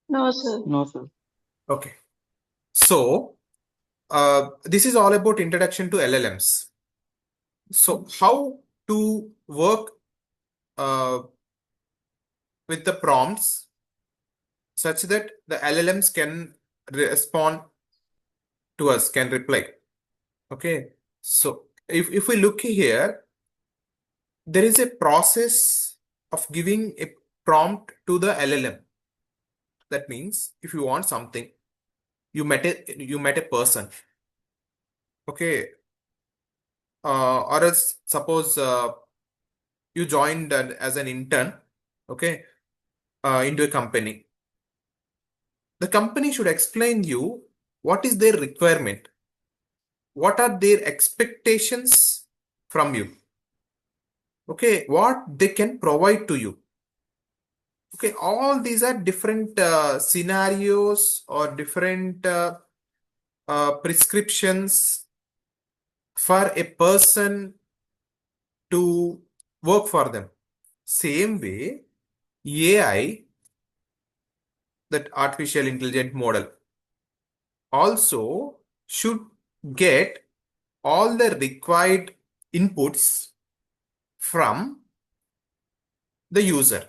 No, sir. No, sir. Okay. So, this is all about introduction to LLMs. So, how to work uh, with the prompts such that the LLMs can respond to us, can reply. Okay. So, if we look here, there is a process of giving a prompt to the LLM. That means if you want something, you met a person. Okay. Or else suppose you joined as an intern, okay, into a company. The company should explain you what is their requirement, what are their expectations from you, okay, what they can provide to you. Okay, all these are different scenarios or different prescriptions for a person to work for them. Same way, AI, that artificial intelligent model, also should get all the required inputs from the user.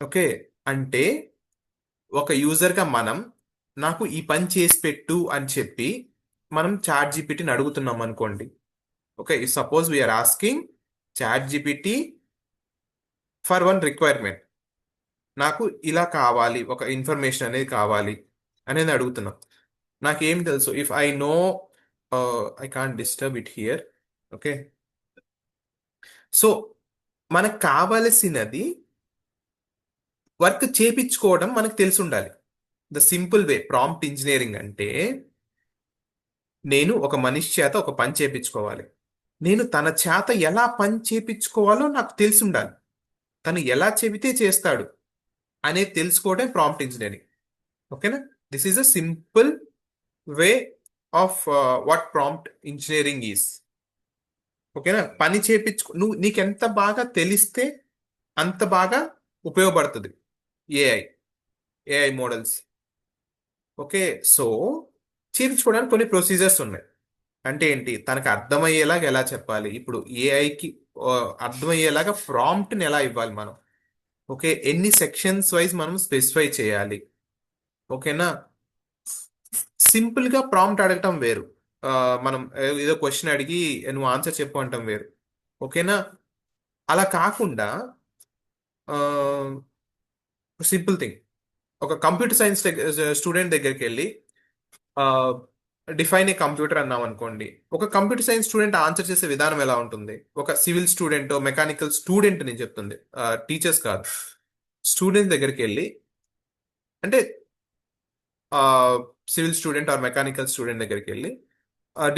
Okay, అంటే ఒక యూజర్గా మనం నాకు ఈ పని చేసి పెట్టు అని చెప్పి మనం చాట్ జీపీటీని అడుగుతున్నాం అనుకోండి. Okay, suppose we are asking chat GPT for one requirement. నాకు ఇలా కావాలి, ఒక ఇన్ఫర్మేషన్ అనేది కావాలి అనేది అడుగుతున్నాం. నాకేం తెలుసు, if I know, I can't disturb it here. Okay, so మనకు కావలసినది వర్క్ చేపించుకోవడం మనకు తెలిసి ఉండాలి. The simple way prompt engineering అంటే, నేను ఒక మనిషి చేత ఒక పని చేపించుకోవాలి, నేను తన చేత ఎలా పని చేపించుకోవాలో నాకు తెలిసి ఉండాలి, తను ఎలా చెబితే చేస్తాడు అనేది తెలుసుకోవడం ప్రాంప్ట్ ఇంజనీరింగ్. ఓకేనా, this is a simple way of what prompt engineering is. ఓకేనా, పని నీకెంత బాగా తెలిస్తే అంత బాగా ఉపయోగపడుతుంది AI AI models. Okay, so చేయించుకోవడానికి కొన్ని ప్రొసీజర్స్ ఉన్నాయి. అంటే ఏంటి, తనకు అర్థమయ్యేలాగా ఎలా చెప్పాలి, ఇప్పుడు ఏఐకి అర్థమయ్యేలాగా ప్రాంప్ట్ని ఎలా ఇవ్వాలి మనం. ఓకే, ఎన్ని సెక్షన్స్ వైజ్ మనం స్పెసిఫై చేయాలి. ఓకేనా, సింపుల్గా ప్రాంప్ట్ అడగటం వేరు, మనం ఏదో క్వశ్చన్ అడిగి నువ్వు ఆన్సర్ చెప్పు అంటాం వేరు. ఓకేనా, అలా కాకుండా సింపుల్ థింగ్, ఒక కంప్యూటర్ సైన్స్ స్టూడెంట్ దగ్గరికి వెళ్ళి డిఫైన్ ఏ కంప్యూటర్ అన్నాం అనుకోండి, ఒక కంప్యూటర్ సైన్స్ స్టూడెంట్ ఆన్సర్ చేసే విధానం ఎలా ఉంటుంది, ఒక సివిల్ స్టూడెంట్ మెకానికల్ స్టూడెంట్ నేను చెప్తుంది, టీచర్స్ కాదు, స్టూడెంట్ దగ్గరికి వెళ్ళి, అంటే civil student or mechanical student దగ్గరికి వెళ్ళి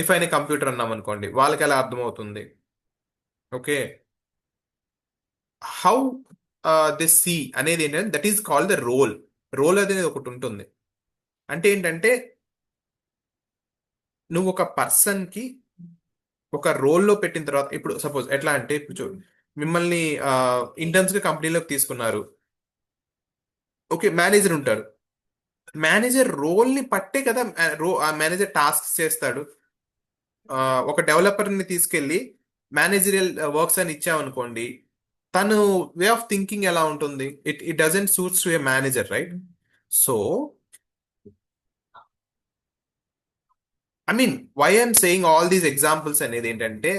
డిఫైన్ ఏ కంప్యూటర్ అన్నాం అనుకోండి, వాళ్ళకి ఎలా అర్థమవుతుంది. ఓకే, హౌ దిస్ సి అనేది ఏంటంటే, that is called the role. Role అనేది ఒకటి ఉంటుంది. అంటే ఏంటంటే, నువ్వు ఒక పర్సన్కి ఒక రోల్లో పెట్టిన తర్వాత, ఇప్పుడు సపోజ్ ఎట్లా అంటే, ఇప్పుడు చూడు, మిమ్మల్ని ఇంటర్న్స్గా కంపెనీలోకి తీసుకున్నారు. ఓకే, మేనేజర్ ఉంటారు, మేనేజర్ రోల్ని పట్టే కదా ఆ మేనేజర్ టాస్క్ చేస్తాడు. ఒక డెవలపర్ని తీసుకెళ్ళి మేనేజరియల్ వర్క్స్ అని ఇచ్చామనుకోండి, తను వే ఆఫ్ థింకింగ్ ఎలా ఉంటుంది, it doesn't suits to a manager, right? So I mean why I'm saying all these examples అనేది ఏంటంటే,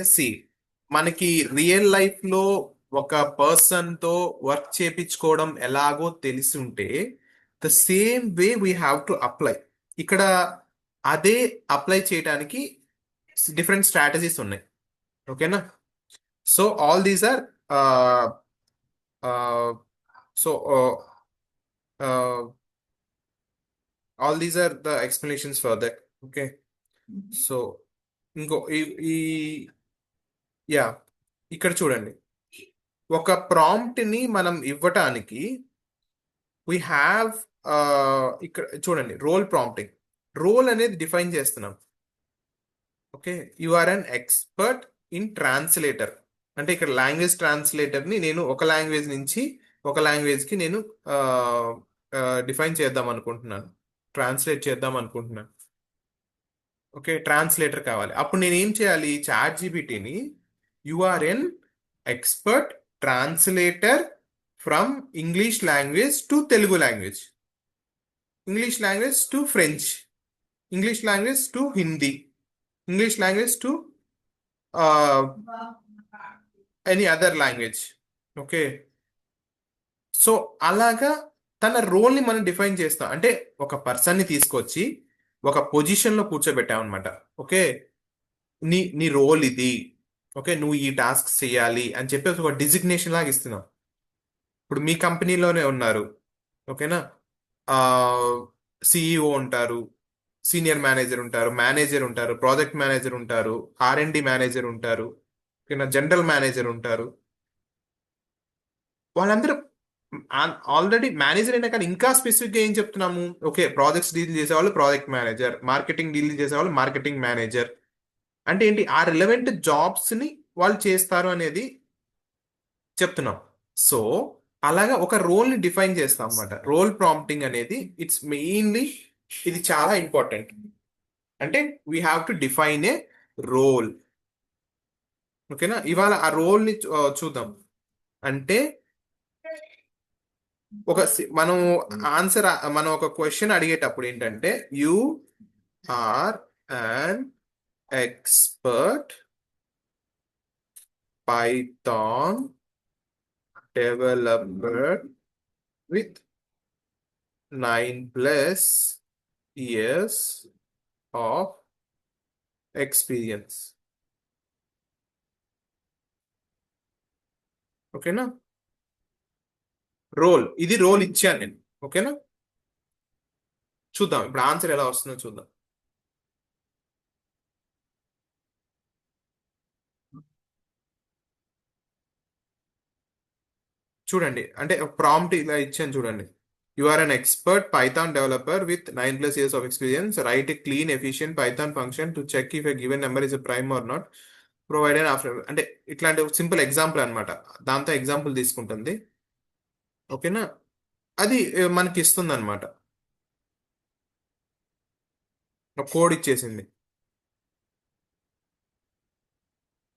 మనకి రియల్ లైఫ్ లో ఒక పర్సన్ తో వర్క్ చేపించుకోవడం ఎలాగో తెలిసి ఉంటే, the same way we have to apply. ఇక్కడ అదే అప్లై చేయడానికి డిఫరెంట్ స్ట్రాటజీస్ ఉన్నాయి. ఓకేనా, so all these are so all these are the explanations for that. Okay, so ఇంకో ఈ యా ఇక్కడ చూడండి, ఒక ప్రాంప్ట్ ని మనం ఇవ్వటానికి వీ హ్యావ్, ఇక్కడ చూడండి, రోల్ ప్రాంప్టింగ్. రోల్ అనేది డిఫైన్ చేస్తున్నాం. Okay, you are an expert in translator. అంటే ఇక్కడ లాంగ్వేజ్ ట్రాన్స్లేటర్ని నేను ఒక లాంగ్వేజ్ నుంచి ఒక లాంగ్వేజ్కి నేను డిఫైన్ చేద్దాం అనుకుంటున్నాను, ట్రాన్స్లేట్ చేద్దాం అనుకుంటున్నాను. ఓకే, ట్రాన్స్లేటర్ కావాలి. అప్పుడు నేను ఏం చేయాలి? చాట్ జీపీటీని you are an expert translator from English language to Telugu language, English language to French, English language to Hindi, English language to any other language. Okay, so అలాగా తన రోల్ని మనం డిఫైన్ చేస్తాం. అంటే ఒక పర్సన్ని తీసుకొచ్చి ఒక పొజిషన్లో కూర్చోబెట్టామన్నమాట. ఓకే, నీ నీ రోల్ ఇది. ఓకే, నువ్వు ఈ టాస్క్ చేయాలి అని చెప్పి ఒక డిజిగ్నేషన్ లాగా ఇస్తున్నాం. ఇప్పుడు మీ కంపెనీలోనే ఉన్నారు. ఓకేనా, సిఇఓ ఉంటారు, సీనియర్ మేనేజర్ ఉంటారు, మేనేజర్ ఉంటారు, ప్రాజెక్ట్ మేనేజర్ ఉంటారు, ఆర్ఎండి మేనేజర్ ఉంటారు, ఓకేనా, జనరల్ మేనేజర్ ఉంటారు. వాళ్ళందరూ ఆల్రెడీ మేనేజర్ అయినా కానీ ఇంకా స్పెసిఫిక్గా ఏం చెప్తున్నాము? ఓకే, ప్రాజెక్ట్స్ డీల్ చేసేవాళ్ళు ప్రాజెక్ట్ మేనేజర్, మార్కెటింగ్ డీల్ చేసేవాళ్ళు మార్కెటింగ్ మేనేజర్. అంటే ఏంటి? ఆ రిలవెంట్ జాబ్స్ ని వాళ్ళు చేస్తారు అనేది చెప్తున్నాం. సో అలాగా ఒక రోల్ ని డిఫైన్ చేస్తాం అన్నమాట. రోల్ ప్రాంప్టింగ్ అనేది ఇట్స్ మెయిన్లీ ఇది చాలా ఇంపార్టెంట్. అంటే we have to define a role. ఓకేనా, ఇవాళ ఆ రోల్ ని చూద్దాం. అంటే మనం ఆన్సర్, మనం ఒక క్వశ్చన్ అడిగేటప్పుడు ఏంటంటే you are an expert Python developer with 9+ years of experience. ఓకేనా, రోల్ ఇది, రోల్ ఇచ్చాను నేను. ఓకేనా, చూద్దాం ఇప్పుడు ఆన్సర్ ఎలా వస్తుందో చూద్దాం. చూడండి, అంటే ప్రాంప్ట్ ఇలా ఇచ్చాను చూడండి. You are an expert Python developer with 9+ years of experience. Write a clean efficient Python function to check if a given number is a prime or not. Provided after, అంటే ఇట్లాంటి సింపుల్ ఎగ్జాంపుల్ అన్నమాట. దాంతో example తీసుకుంటుంది. ఓకేనా, అది మనకి ఇస్తుంది అనమాట, కోడ్ ఇచ్చేసింది.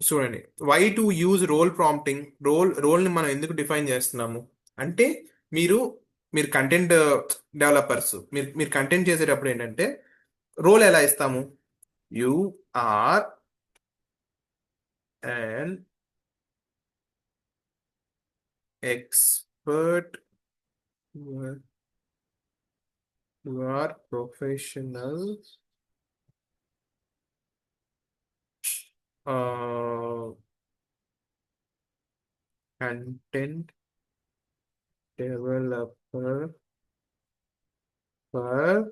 చూడండి, why to use role prompting. రోల్ని మనం ఎందుకు డిఫైన్ చేస్తున్నాము అంటే, మీరు మీరు కంటెంట్ డెవలపర్స్, మీరు కంటెంట్ చేసేటప్పుడు ఏంటంటే రోల్ ఎలా ఇస్తాము? You are and expert, you are professional content developer for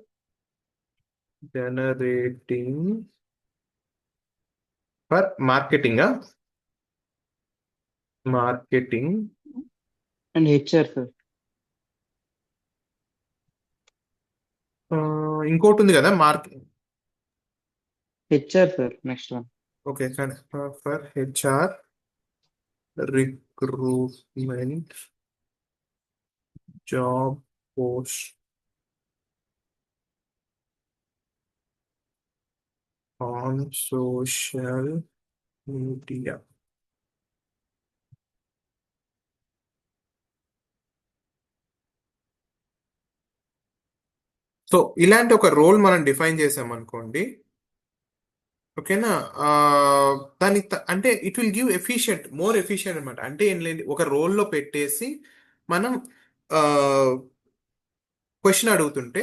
generating for marketing, marketing and HR sir. ఇంకోటి ఉంది కదా HR sir next one. Okay, for HR recruitment job post on social media. So ఇలాంటి ఒక role మనం define చేసామనుకోండి. ఓకేనా, ఆ, అంటే it will give efficient, more efficient అనమాట. అంటే ఏం లేదు, ఒక రోల్లో పెట్టేసి మనం క్వశ్చన్ అడుగుతుంటే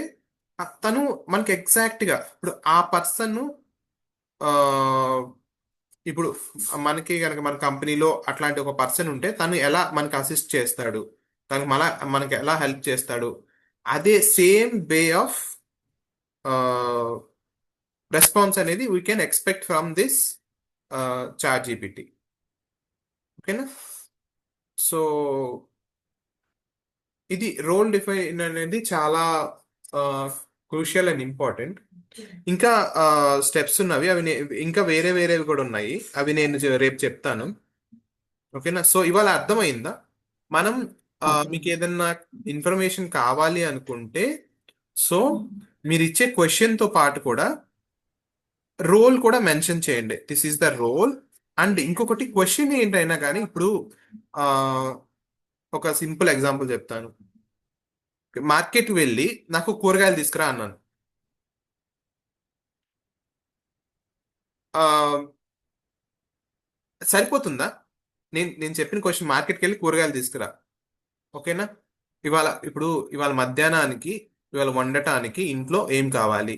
తను మనకి ఎగ్జాక్ట్గా ఇప్పుడు ఆ పర్సన్, ఇప్పుడు మనకి కనుక మన కంపెనీలో అట్లాంటి ఒక పర్సన్ ఉంటే తను ఎలా మనకి అసిస్ట్ చేస్తాడు, తను మనకి ఎలా హెల్ప్ చేస్తాడు, అదే సేమ్ వే ఆఫ్ రెస్పాన్స్ అనేది we can expect from this chat GPT. ఓకేనా, సో ఇది రోల్ డిఫైన్ అనేది చాలా క్రూషియల్ అండ్ ఇంపార్టెంట్. ఇంకా స్టెప్స్ ఉన్నవి, అవి ఇంకా వేరే వేరేవి కూడా ఉన్నాయి, అవి నేను రేపు చెప్తాను. ఓకేనా, సో ఇవాళ అర్థమైందా? మనం ఓకే. మీకు ఏదన్నా ఇన్ఫర్మేషన్ కావాలి అనుకుంటే సో మీరు ఇచ్చే క్వశ్చన్ తో పాటు కూడా రోల్ కూడా మెన్షన్ చేయండి. This is the role. And ఇంకొకటి క్వశ్చన్ ఏంటైనా కానీ ఇప్పుడు ఆ, ఒక సింపుల్ ఎగ్జాంపుల్ చెప్తాను. మార్కెట్ వెళ్ళి నాకు కూరగాయలు తీసుకురా అన్నాను. ఆ, సరిపోతుందా? నేను చెప్పిన క్వశ్చన్ మార్కెట్కి వెళ్ళి కూరగాయలు తీసుకురా, ఓకేనా? ఇవాళ మధ్యాహ్నానికి, ఇవాళ వండటానికి ఇంట్లో ఏం కావాలి,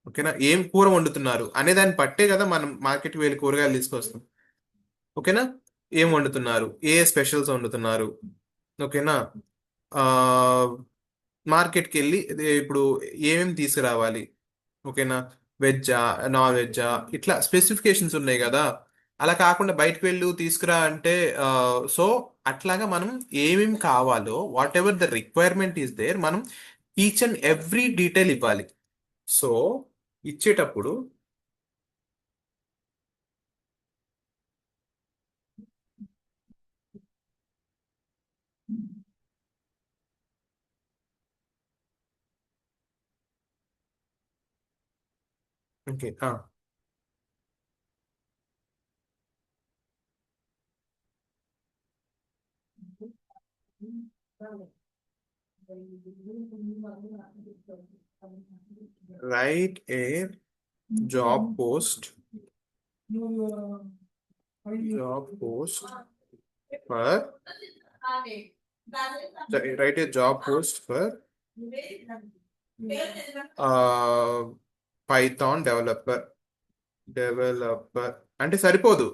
ఓకేనా? ఏం కూర వండుతున్నారు అనే దాన్ని పట్టే కదా మనం మార్కెట్కి వెళ్ళి కూరగాయలు తీసుకొస్తాం, ఓకేనా? ఏం వండుతున్నారు, ఏ స్పెషల్స్ వండుతున్నారు, ఓకేనా? ఆ మార్కెట్కి వెళ్ళి ఇప్పుడు ఏమేమి తీసుకురావాలి, ఓకేనా? వెజ్జా, నాన్ వెజ్జా, ఇట్లా స్పెసిఫికేషన్స్ ఉన్నాయి కదా. అలా కాకుండా బయటకు వెళ్ళు తీసుకురా అంటే సో అట్లాగా మనం ఏమేమి కావాలో whatever the requirement is there మనం ఈచ్ అండ్ ఎవ్రీ డీటెయిల్ ఇవ్వాలి. సో ఇచ్చేటప్పుడు okay, write a job post for write a job post for Python developer అంటే సరిపోదు,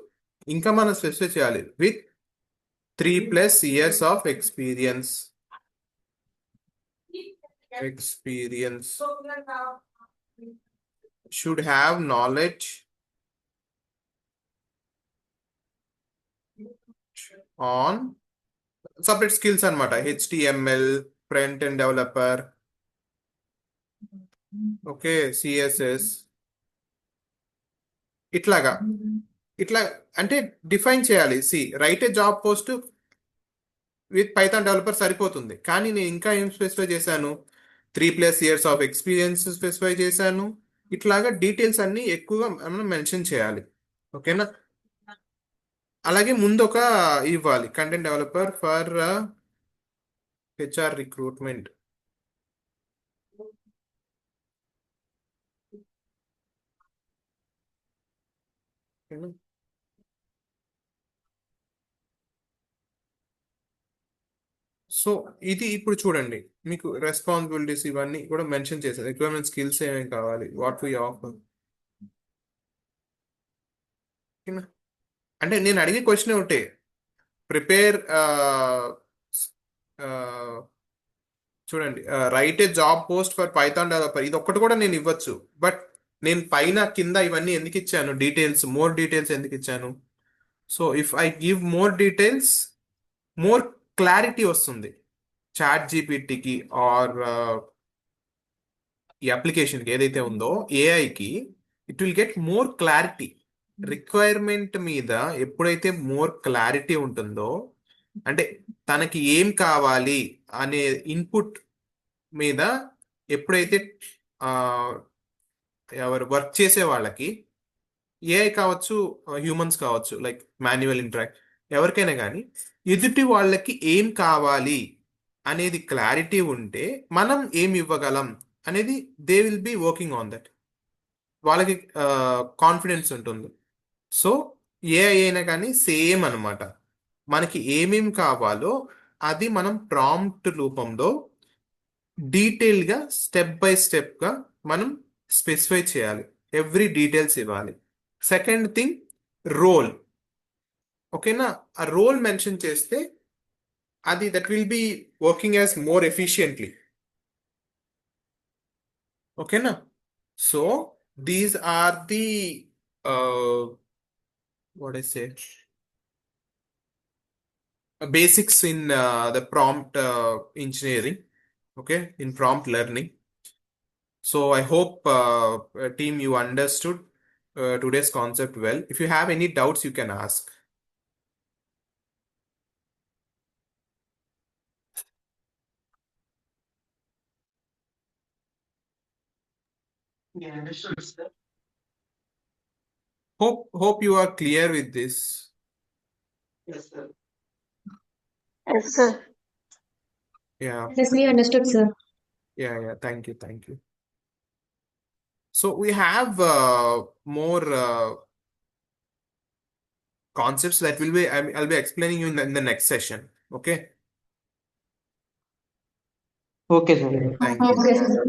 ఇంకా మనం స్పెసిఫై చేయాలి. With 3+ years of experience should have knowledge on separate skills అన్నమాట. HTML, front end developer, okay, CSS, ఇట్లాగా. ఇట్లా అంటే డిఫైన్ చేయాలి. Right a job post with Python developer సరిపోతుంది, కానీ నేను ఇంకా ఏం స్పెసిఫై చేశాను, 3+ years ఆఫ్ ఎక్స్పీరియన్స్ స్పెసిఫై చేశాను. ఇట్లాగా డీటెయిల్స్ అన్ని ఎక్కువగా మనం మెన్షన్ చేయాలి, ఓకేనా? అలాగే ముందు ఒక ఇవ్వాలి, content developer for HR recruitment. So ఇది ఇప్పుడు చూడండి, మీకు రెస్పాన్సిబిలిటీస్ ఇవన్నీ కూడా మెన్షన్ చేశారు. రిక్వైర్మెంట్ స్కిల్స్ ఏమేమి కావాలి, వాట్ వి ఆఫర్, అంటే నేను అడిగే క్వశ్చన్ ఒకటే, ప్రిపేర్ చూడండి, right a job post for Python developer, ఇది ఒక్కటి కూడా నేను ఇవ్వచ్చు. బట్ నేను పైన కింద ఇవన్నీ ఎందుకు ఇచ్చాను, డీటెయిల్స్, మోర్ డీటెయిల్స్ ఎందుకు ఇచ్చాను? So if I give more details, more clarity వస్తుంది చాట్ జీపీటీకి ఆర్ ఈ అప్లికేషన్కి ఏదైతే ఉందో ఏఐకి. It will get more clarity. Requirement మీద ఎప్పుడైతే మోర్ క్లారిటీ ఉంటుందో, అంటే తనకి ఏం కావాలి అనే ఇన్పుట్ మీద ఎప్పుడైతే ఆ, ఎవరు వర్క్ చేసే వాళ్ళకి, ఏఐ కావచ్చు, హ్యూమన్స్ కావచ్చు, లైక్ మాన్యువల్ ఇంటరాక్ట్, ఎవరికైనా కానీ ఎదుటి వాళ్ళకి ఏం కావాలి అనేది క్లారిటీ ఉంటే మనం ఏం ఇవ్వగలం అనేది they will be working on that. వాళ్ళకి కాన్ఫిడెన్స్ ఉంటుంది. సో ఏఐ అయినా కానీ సేమ్ అన్నమాట. మనకి ఏమేం కావాలో అది మనం ప్రాంప్ట్ రూపంలో డీటెయిల్గా స్టెప్ బై స్టెప్గా మనం స్పెసిఫై చేయాలి, ఎవ్రీ డీటెయిల్స్ ఇవ్వాలి. సెకండ్ థింగ్, రోల్, ఓకేనా? ఆ రోల్ మెన్షన్ చేస్తే అది that will be working as more efficiently, ఓకేనా? So these are the what I say basics in the prompt engineering, okay, in prompt learning. So I hope team you understood today's concept well. If you have any doubts you can ask. Yeah, understood, sir. Hope you are clear with this. Yes, sir. Yes, sir. Yeah, Yes, we understood, sir. yeah. Thank you. So we have more concepts that I'll be explaining you in the next session. Okay. Okay, sir. Thank you. Okay, sir.